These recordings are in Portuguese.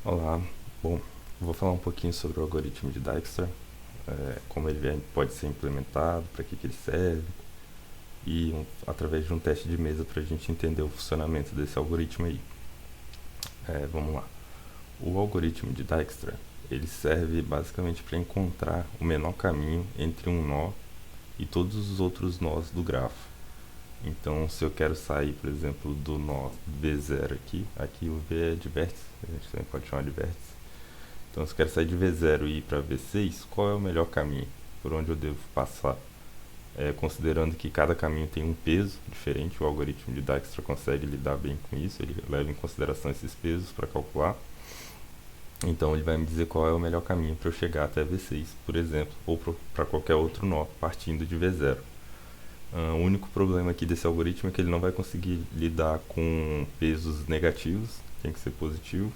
Olá, bom, vou falar um pouquinho sobre o algoritmo de Dijkstra, como pode ser implementado, para que ele serve, e através de um teste de mesa para a gente entender o funcionamento desse algoritmo aí. Vamos lá. O algoritmo de Dijkstra, ele serve basicamente para encontrar o menor caminho entre um nó e todos os outros nós do grafo. Então, se eu quero sair, por exemplo, do nó V0 aqui o V é de vértice, a gente também pode chamar de vértice. Então, se eu quero sair de V0 e ir para V6, qual é o melhor caminho? Por onde eu devo passar? Considerando que cada caminho tem um peso diferente, o algoritmo de Dijkstra consegue lidar bem com isso, ele leva em consideração esses pesos para calcular. Então, ele vai me dizer qual é o melhor caminho para eu chegar até V6, por exemplo, ou para qualquer outro nó, partindo de V0. O único problema aqui desse algoritmo é que ele não vai conseguir lidar com pesos negativos, tem que ser positivo,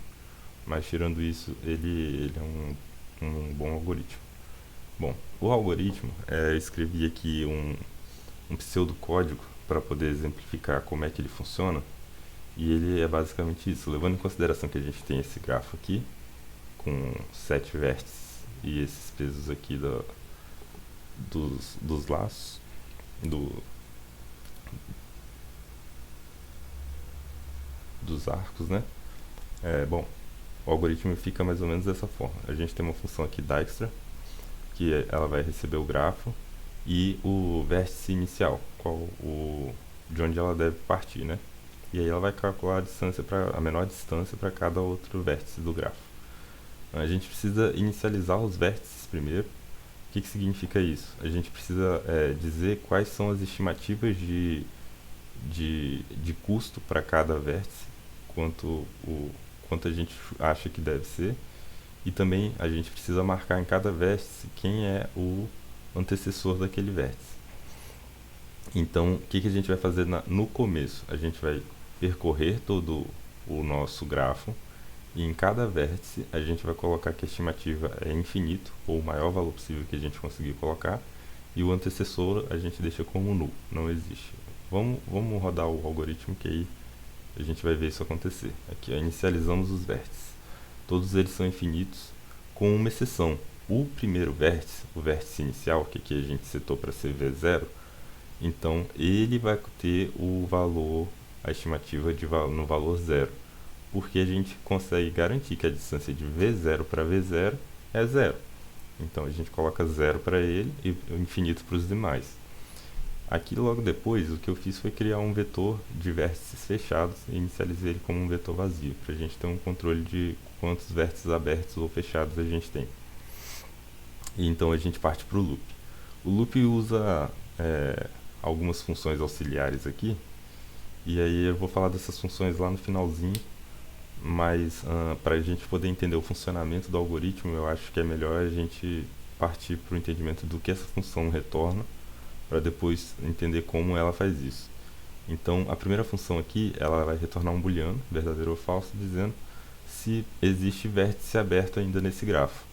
mas tirando isso, ele é um bom algoritmo. Bom, o algoritmo, eu escrevi aqui um pseudocódigo para poder exemplificar como é que ele funciona, e ele é basicamente isso, levando em consideração que a gente tem esse grafo aqui, com 7 vértices e esses pesos aqui dos laços, do, dos arcos, né? Bom, o algoritmo fica mais ou menos dessa forma. A gente tem uma função aqui Dijkstra, que ela vai receber o grafo e o vértice inicial, de onde ela deve partir, né? E aí ela vai calcular a menor distância para cada outro vértice do grafo. A gente precisa inicializar os vértices primeiro. O que significa isso? A gente precisa dizer quais são as estimativas de custo para cada vértice, quanto a gente acha que deve ser, e também a gente precisa marcar em cada vértice quem é o antecessor daquele vértice. Então, o que a gente vai fazer no começo? A gente vai percorrer todo o nosso grafo e em cada vértice a gente vai colocar que a estimativa é infinito, ou o maior valor possível que a gente conseguir colocar, e o antecessor a gente deixa como null, não existe. Vamos rodar o algoritmo que aí a gente vai ver isso acontecer. Aqui, inicializamos os vértices. Todos eles são infinitos, com uma exceção. O primeiro vértice, o vértice inicial, que aqui a gente setou para ser V0, então ele vai ter a estimativa no valor zero, porque a gente consegue garantir que a distância de V0 para V0 é zero. Então a gente coloca zero para ele e o infinito para os demais. Aqui logo depois o que eu fiz foi criar um vetor de vértices fechados e inicializei ele como um vetor vazio, para a gente ter um controle de quantos vértices abertos ou fechados a gente tem. E então a gente parte para o loop. O loop usa algumas funções auxiliares aqui, e aí eu vou falar dessas funções lá no finalzinho, mas para a gente poder entender o funcionamento do algoritmo, eu acho que é melhor a gente partir para o entendimento do que essa função retorna, para depois entender como ela faz isso. Então, a primeira função aqui, ela vai retornar um booleano, verdadeiro ou falso, dizendo se existe vértice aberto ainda nesse grafo.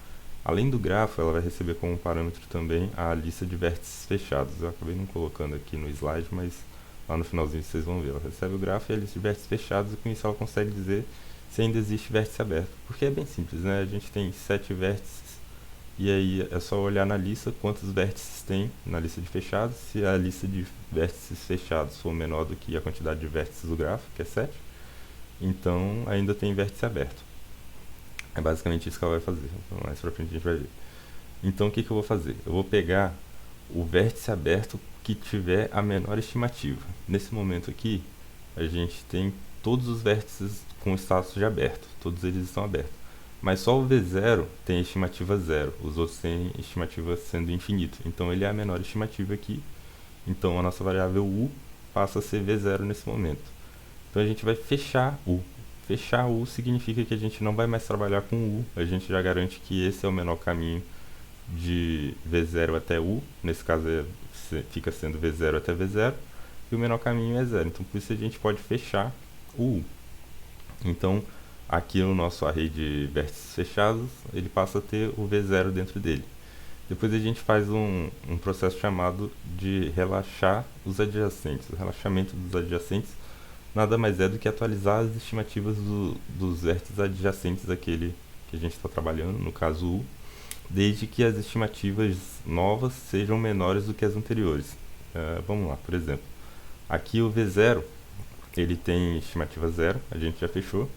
Além do grafo, ela vai receber como parâmetro também a lista de vértices fechados. Eu acabei não colocando aqui no slide, mas lá no finalzinho vocês vão ver. Ela recebe o grafo e a lista de vértices fechados, e com isso ela consegue dizer se ainda existe vértice aberto. Porque é bem simples, né? A gente tem 7 vértices, e aí é só olhar na lista quantos vértices tem na lista de fechados. Se a lista de vértices fechados for menor do que a quantidade de vértices do grafo, que é 7, então ainda tem vértice aberto. É basicamente isso que ela vai fazer. Então, mais pra frente a gente vai ver. Então o que eu vou fazer? Eu vou pegar o vértice aberto que tiver a menor estimativa. Nesse momento aqui, a gente tem todos os vértices com status de aberto. Todos eles estão abertos. Mas só o V0 tem estimativa zero. Os outros têm estimativa sendo infinito. Então ele é a menor estimativa aqui. Então a nossa variável U passa a ser V0 nesse momento. Então a gente vai fechar U. Fechar U significa que a gente não vai mais trabalhar com U. A gente já garante que esse é o menor caminho de V0 até U. Nesse caso fica sendo V0 até V0. E o menor caminho é zero. Então por isso a gente pode fechar o U. Então aqui no nosso array de vértices fechados, ele passa a ter o V0 dentro dele. Depois a gente faz um processo chamado de relaxar os adjacentes, o relaxamento dos adjacentes, nada mais é do que atualizar as estimativas dos vértices adjacentes àquele que a gente está trabalhando, no caso U, desde que as estimativas novas sejam menores do que as anteriores. Vamos lá, por exemplo, aqui o V0 ele tem estimativa zero, a gente já fechou,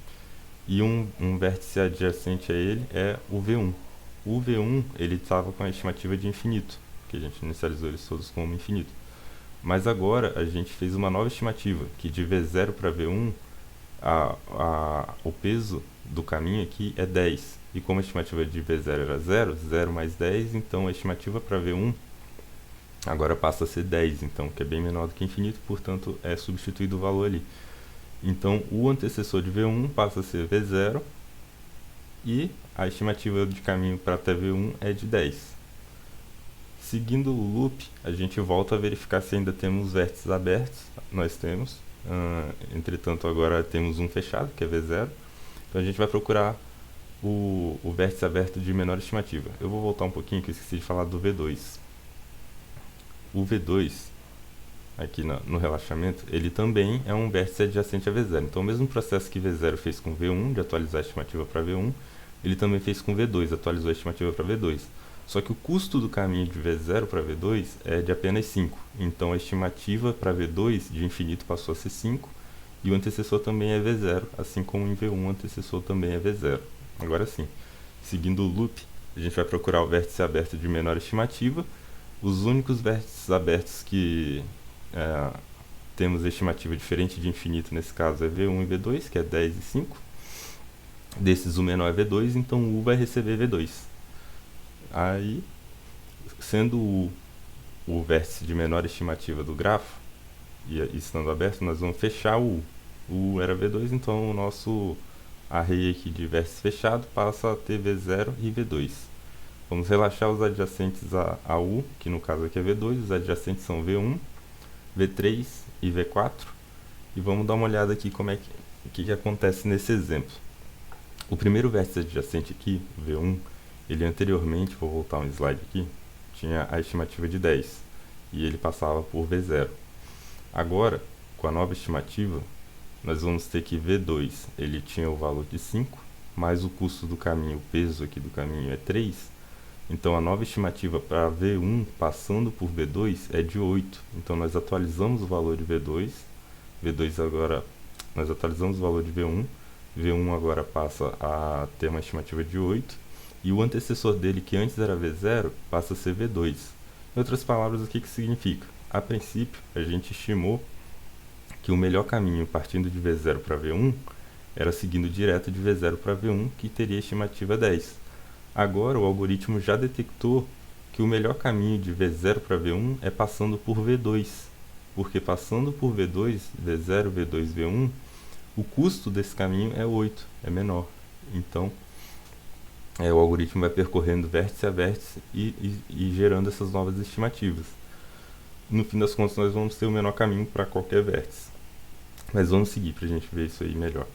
e um vértice adjacente a ele é o V1. O V1 ele estava com a estimativa de infinito, que a gente inicializou eles todos como infinito. Mas agora a gente fez uma nova estimativa, que de V0 para V1, o peso do caminho aqui é 10. E como a estimativa de V0 era 0, 0 mais 10, então a estimativa para V1 agora passa a ser 10, então, que é bem menor do que infinito, portanto é substituído o valor ali. Então o antecessor de V1 passa a ser V0 e a estimativa de caminho para até V1 é de 10. Seguindo o loop, a gente volta a verificar se ainda temos vértices abertos. Nós temos, entretanto agora temos um fechado, que é V0. Então a gente vai procurar o vértice aberto de menor estimativa. Eu vou voltar um pouquinho, que eu esqueci de falar do V2. O V2, aqui no relaxamento, ele também é um vértice adjacente a V0. Então o mesmo processo que V0 fez com V1, de atualizar a estimativa para V1, ele também fez com V2, atualizou a estimativa para V2. Só que o custo do caminho de V0 para V2 é de apenas 5. Então a estimativa para V2 de infinito passou a ser 5. E o antecessor também é V0, assim como em V1 o antecessor também é V0. Agora sim, seguindo o loop, a gente vai procurar o vértice aberto de menor estimativa. Os únicos vértices abertos que temos a estimativa diferente de infinito nesse caso é V1 e V2, que é 10 e 5. Desses o menor é V2, então o U vai receber V2. Aí, sendo o vértice de menor estimativa do grafo, e estando aberto, nós vamos fechar o U. O U era V2, então o nosso array aqui de vértice fechado passa a ter V0 e V2. Vamos relaxar os adjacentes a U, que no caso aqui é V2, os adjacentes são V1, V3 e V4. E vamos dar uma olhada aqui como o que acontece nesse exemplo. O primeiro vértice adjacente aqui, V1, ele anteriormente, vou voltar um slide aqui, tinha a estimativa de 10 e ele passava por V0. Agora, com a nova estimativa, nós vamos ter que V2 ele tinha o valor de 5, mais o custo do caminho, o peso aqui do caminho é 3. Então a nova estimativa para V1 passando por V2 é de 8. Então nós atualizamos o valor de V2. V2 agora, nós atualizamos o valor de V1. V1 agora passa a ter uma estimativa de 8. E o antecessor dele, que antes era V0, passa a ser V2. Em outras palavras, o que significa? A princípio, a gente estimou que o melhor caminho partindo de V0 para V1 era seguindo direto de V0 para V1, que teria estimativa 10. Agora, o algoritmo já detectou que o melhor caminho de V0 para V1 é passando por V2, porque passando por V2, V0, V2, V1, o custo desse caminho é 8, é menor. Então, o algoritmo vai percorrendo vértice a vértice e gerando essas novas estimativas. No fim das contas, nós vamos ter o menor caminho para qualquer vértice. Mas vamos seguir para a gente ver isso aí melhor.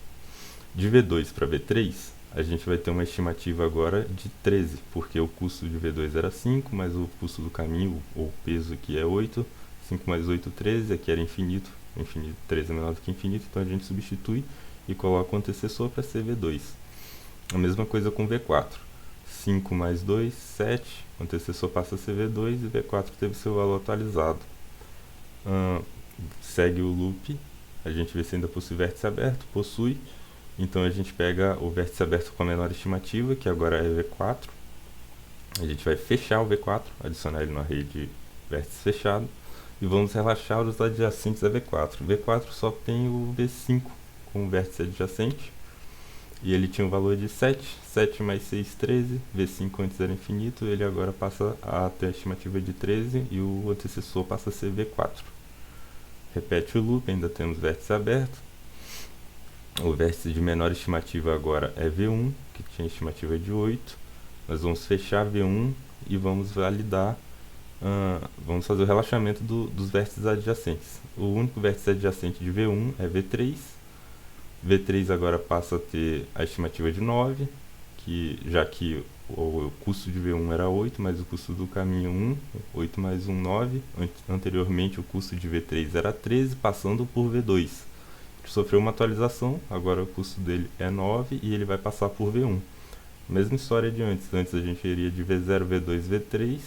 De V2 para V3, a gente vai ter uma estimativa agora de 13, porque o custo de V2 era 5, mas o custo do caminho, ou peso aqui é 8. 5 mais 8, 13, aqui era infinito. Infinito, 13 é menor do que infinito, então a gente substitui e coloca o antecessor para ser V2. A mesma coisa com V4. 5 mais 2, 7. O antecessor passa a ser V2 e V4 teve seu valor atualizado. Segue o loop. A gente vê se ainda possui vértice aberto. Possui. Então a gente pega o vértice aberto com a menor estimativa, que agora é V4. A gente vai fechar o V4, adicionar ele no array de vértice fechado. E vamos relaxar os adjacentes a V4. V4 só tem o V5 como vértice adjacente. E ele tinha um valor de 7, 7 mais 6, 13, V5 antes era infinito, ele agora passa a ter a estimativa de 13 e o antecessor passa a ser V4. Repete o loop, ainda temos vértice aberto. O vértice de menor estimativa agora é V1, que tinha estimativa de 8. Nós vamos fechar V1 e vamos validar, vamos fazer o relaxamento dos vértices adjacentes. O único vértice adjacente de V1 é V3. V3 agora passa a ter a estimativa de 9, já que o custo de V1 era 8, mas o custo do caminho 1, 8 mais 1, 9. Anteriormente o custo de V3 era 13, passando por V2. sofreu uma atualização, agora o custo dele é 9 e ele vai passar por V1. Mesma história de antes. Antes a gente iria de V0, V2, V3.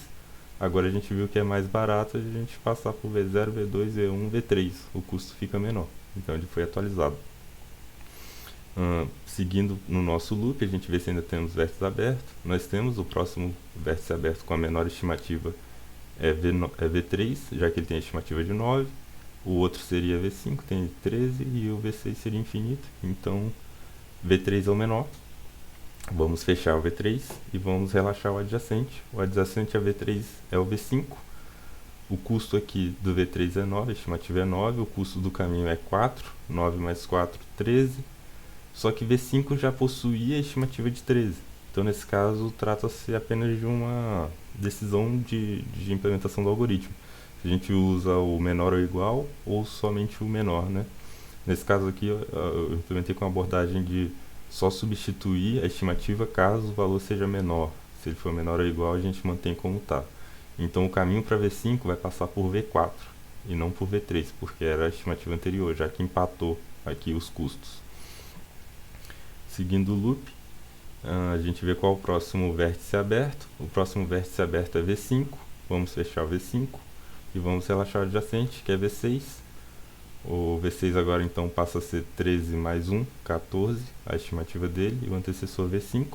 Agora a gente viu que é mais barato a gente passar por V0, V2, V1, V3. O custo fica menor. Então ele foi atualizado. Seguindo no nosso loop, a gente vê se ainda temos vértices abertos. Nós temos o próximo vértice aberto com a menor estimativa é V3, já que ele tem a estimativa de 9. O outro seria V5, tem 13, e o V6 seria infinito. Então V3 é o menor. Vamos fechar o V3 e vamos relaxar o adjacente. O adjacente a V3 é o V5. O custo aqui do V3 é 9, a estimativa é 9. O custo do caminho é 4. 9 mais 4, 13. Só que V5 já possuía a estimativa de 13. Então, nesse caso, trata-se apenas de uma decisão de implementação do algoritmo. Se a gente usa o menor ou igual ou somente o menor, né? Nesse caso aqui, eu implementei com a abordagem de só substituir a estimativa caso o valor seja menor. Se ele for menor ou igual, a gente mantém como está. Então, o caminho para V5 vai passar por V4 e não por V3, porque era a estimativa anterior, já que empatou aqui os custos. Seguindo o loop, a gente vê qual o próximo vértice aberto. O próximo vértice aberto é V5. Vamos fechar o V5 e vamos relaxar o adjacente, que é V6. O V6 agora então passa a ser 13 mais 1, 14, a estimativa dele, e o antecessor V5.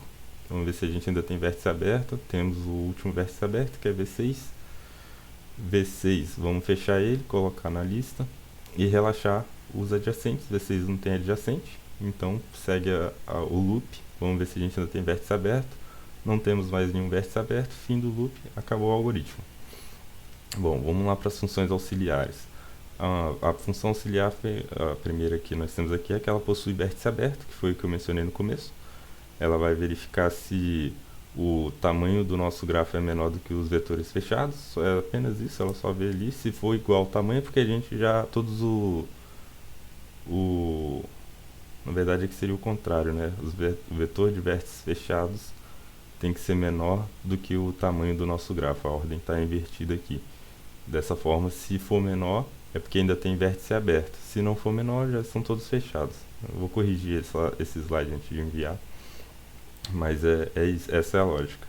Vamos ver se a gente ainda tem vértice aberto. Temos o último vértice aberto, que é V6. V6, vamos fechar ele, colocar na lista e relaxar os adjacentes. V6 não tem adjacente, então segue o loop. Vamos ver se a gente ainda tem vértice aberto. Não temos mais nenhum vértice aberto. Fim do loop, acabou o algoritmo. Bom, vamos lá para as funções auxiliares. A função auxiliar, a primeira que nós temos aqui, é que ela possui vértice aberto, que foi o que eu mencionei no começo. Ela vai verificar se o tamanho do nosso grafo é menor do que os vetores fechados. É apenas isso, ela só vê ali. Se for igual ao tamanho, é porque a gente já todos na verdade, aqui seria o contrário, né? O vetor de vértices fechados tem que ser menor do que o tamanho do nosso grafo. A ordem está invertida aqui. Dessa forma, se for menor, é porque ainda tem vértice aberto. Se não for menor, já são todos fechados. Eu vou corrigir esse slide antes de enviar. Mas essa é a lógica.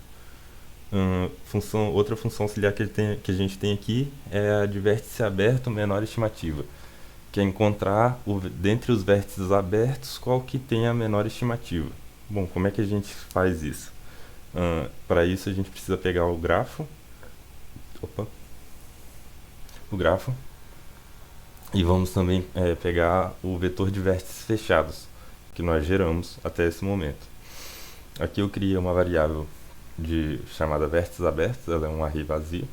Outra função auxiliar que a gente tem aqui é a de vértice aberto menor estimativa, que é encontrar dentre os vértices abertos qual que tem a menor estimativa. Bom, como é que a gente faz isso? Para isso a gente precisa pegar o grafo, e vamos também pegar o vetor de vértices fechados que nós geramos até esse momento. Aqui eu criei uma variável chamada vértices abertos, ela é um array vazio.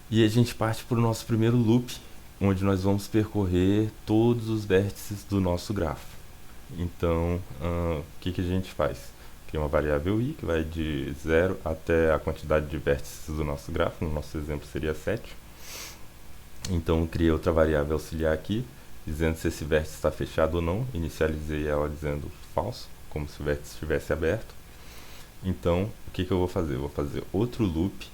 E a gente parte para o nosso primeiro loop, onde nós vamos percorrer todos os vértices do nosso grafo. Então, o que a gente faz? Cria uma variável i, que vai de 0 até a quantidade de vértices do nosso grafo, no nosso exemplo seria 7. Então, eu criei outra variável auxiliar aqui, dizendo se esse vértice está fechado ou não. Inicializei ela dizendo falso, como se o vértice estivesse aberto. Então, o que eu vou fazer? Eu vou fazer outro loop,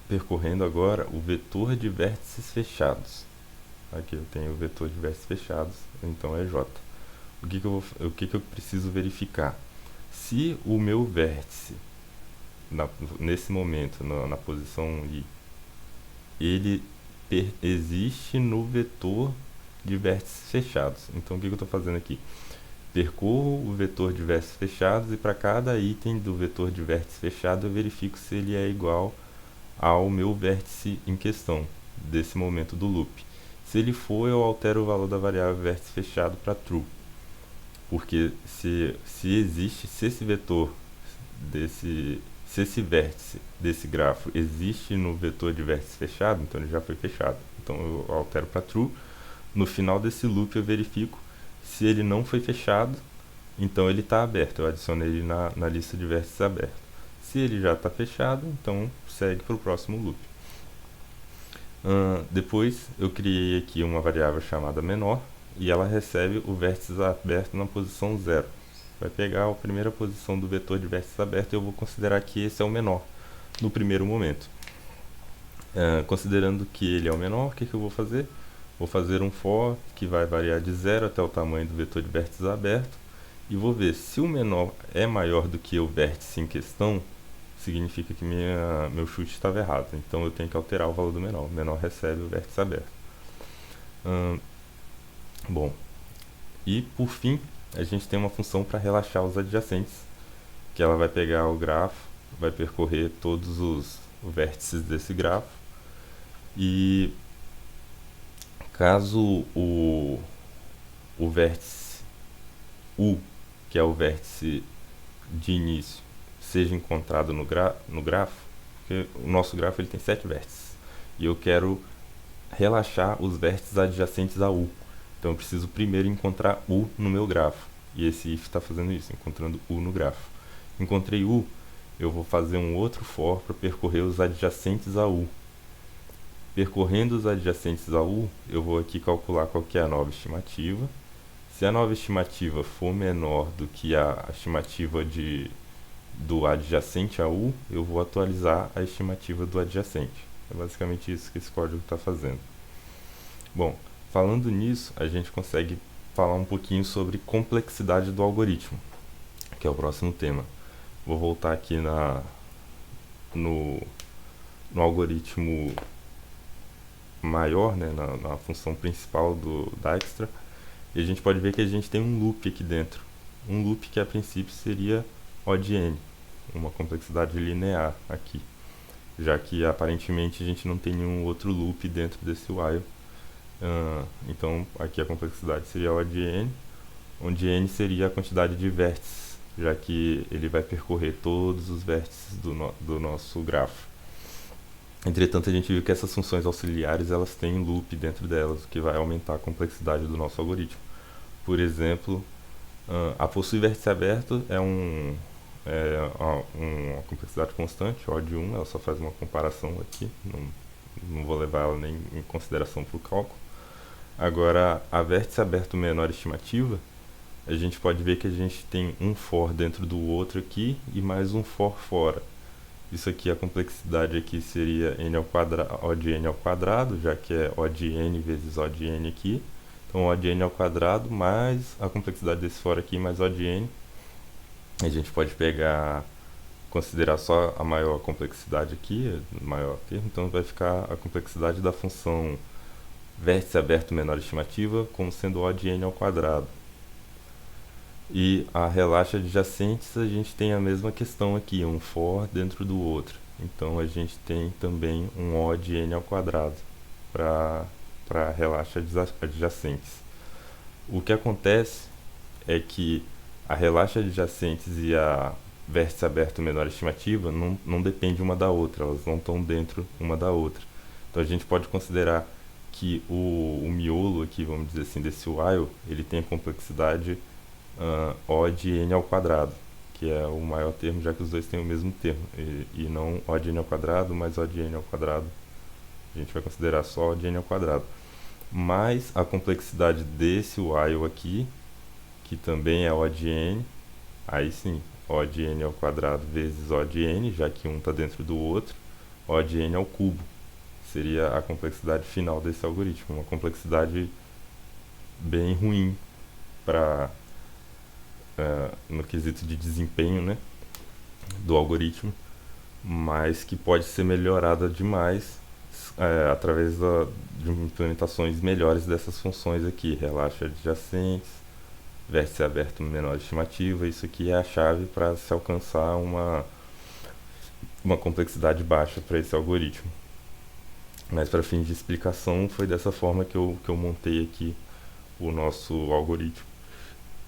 percorrendo agora o vetor de vértices fechados. Aqui eu tenho o vetor de vértices fechados, então é J. O que eu preciso verificar? Se o meu vértice, nesse momento, na posição I, ele existe no vetor de vértices fechados. Então o que eu estou fazendo aqui? Percorro o vetor de vértices fechados e para cada item do vetor de vértice fechado eu verifico se ele é igual ao meu vértice em questão, desse momento do loop. Se ele for, eu altero o valor da variável vértice fechado para true. Porque se esse vetor se esse vértice desse grafo existe no vetor de vértice fechado, então ele já foi fechado. Então eu altero para true. No final desse loop eu verifico se ele não foi fechado, então ele está aberto. Eu adiciono ele na lista de vértices abertos. Se ele já está fechado, então segue para o próximo loop. Depois eu criei aqui uma variável chamada menor e ela recebe o vértice aberto na posição 0. Vai pegar a primeira posição do vetor de vértices aberto e eu vou considerar que esse é o menor no primeiro momento. Considerando que ele é o menor, o que eu vou fazer? Vou fazer um for que vai variar de zero até o tamanho do vetor de vértices aberto e vou ver se o menor é maior do que o vértice em questão, significa que meu chute estava errado. Então eu tenho que alterar o valor do menor. O menor recebe o vértice aberto. Bom, e por fim, a gente tem uma função para relaxar os adjacentes, que ela vai pegar o grafo, vai percorrer todos os vértices desse grafo e caso o vértice U, que é o vértice de início, seja encontrado no grafo, porque o nosso grafo ele tem 7 vértices, e eu quero relaxar os vértices adjacentes a U. Então eu preciso primeiro encontrar U no meu grafo, e esse if está fazendo isso, encontrando U no grafo. Encontrei U, eu vou fazer um outro for para percorrer os adjacentes a U. Percorrendo os adjacentes a U, eu vou aqui calcular qual que é a nova estimativa. Se a nova estimativa for menor do que a estimativa do adjacente a U, eu vou atualizar a estimativa do adjacente. É basicamente isso que esse código está fazendo. Bom, falando nisso, a gente consegue falar um pouquinho sobre complexidade do algoritmo, que é o próximo tema. Vou voltar aqui no algoritmo maior, né, na função principal do Dijkstra, e a gente pode ver que a gente tem um loop aqui dentro. Um loop que a princípio seria O de n, uma complexidade linear aqui, já que aparentemente a gente não tem nenhum outro loop dentro desse while. Então aqui a complexidade seria O de n, onde n seria a quantidade de vértices, já que ele vai percorrer todos os vértices do nosso grafo. Entretanto, a gente viu que essas funções auxiliares elas têm loop dentro delas, o que vai aumentar a complexidade do nosso algoritmo. Por exemplo, a possui vértice aberto é uma complexidade constante, O de 1, ela só faz uma comparação aqui, não vou levar ela nem em consideração para o cálculo. Agora, a vértice aberto menor estimativa, a gente pode ver que a gente tem um for dentro do outro aqui e mais um for fora. Isso aqui, a complexidade aqui seria O de n ao quadrado, já que é O de n vezes O de n aqui. Então, O de n ao quadrado mais a complexidade desse fora aqui mais O de n. A gente pode considerar só a maior complexidade aqui, maior termo, então vai ficar a complexidade da função vértice aberto menor estimativa como sendo O de n ao quadrado. E a relaxa adjacentes a gente tem a mesma questão aqui, um for dentro do outro. Então a gente tem também um O de n ao quadrado para relaxa adjacentes. O que acontece é que a relaxa adjacentes e a vértice aberto menor estimativa não dependem uma da outra, elas não estão dentro uma da outra. Então a gente pode considerar que o miolo aqui, vamos dizer assim, desse while, ele tem a complexidade O de n ao quadrado, que é o maior termo, já que os dois têm o mesmo termo, e não O de n ao quadrado mais O de n ao quadrado. A gente vai considerar só O de n ao quadrado. Mais a complexidade desse while aqui, que também é O de n, aí sim, O de n ao quadrado vezes O de n, já que um está dentro do outro, O de n ao cubo. Seria a complexidade final desse algoritmo, uma complexidade bem ruim no quesito de desempenho, né, do algoritmo, mas que pode ser melhorada demais através de implementações melhores dessas funções aqui, relaxa adjacentes, vértice aberto menor estimativa. Isso aqui é a chave para se alcançar uma complexidade baixa para esse algoritmo. Mas para fins de explicação foi dessa forma que eu montei aqui o nosso algoritmo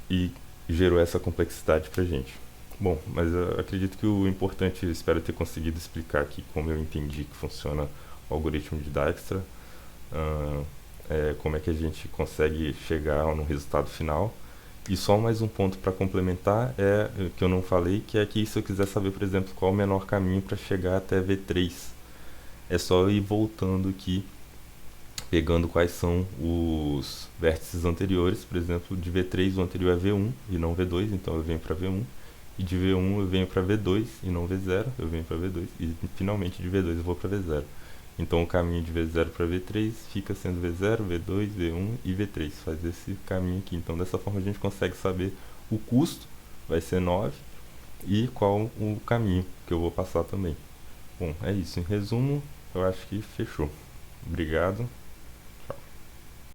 e gerou essa complexidade para a gente. Bom, mas eu acredito que o importante, eu espero ter conseguido explicar aqui como eu entendi que funciona o algoritmo de Dijkstra, como é que a gente consegue chegar no resultado final. E só mais um ponto para complementar que eu não falei, que é que se eu quiser saber, por exemplo, qual é o menor caminho para chegar até V3, é só eu ir voltando aqui, pegando quais são os vértices anteriores. Por exemplo, de V3 o anterior é V1 e não V2, então eu venho para V1. E de V1 eu venho para V2 e não V0, eu venho para V2. E finalmente de V2 eu vou para V0. Então o caminho de V0 para V3 fica sendo V0, V2, V1 e V3. Faz esse caminho aqui. Então dessa forma a gente consegue saber o custo, vai ser 9, e qual o caminho que eu vou passar também. Bom, é isso. Em resumo, eu acho que fechou. Obrigado.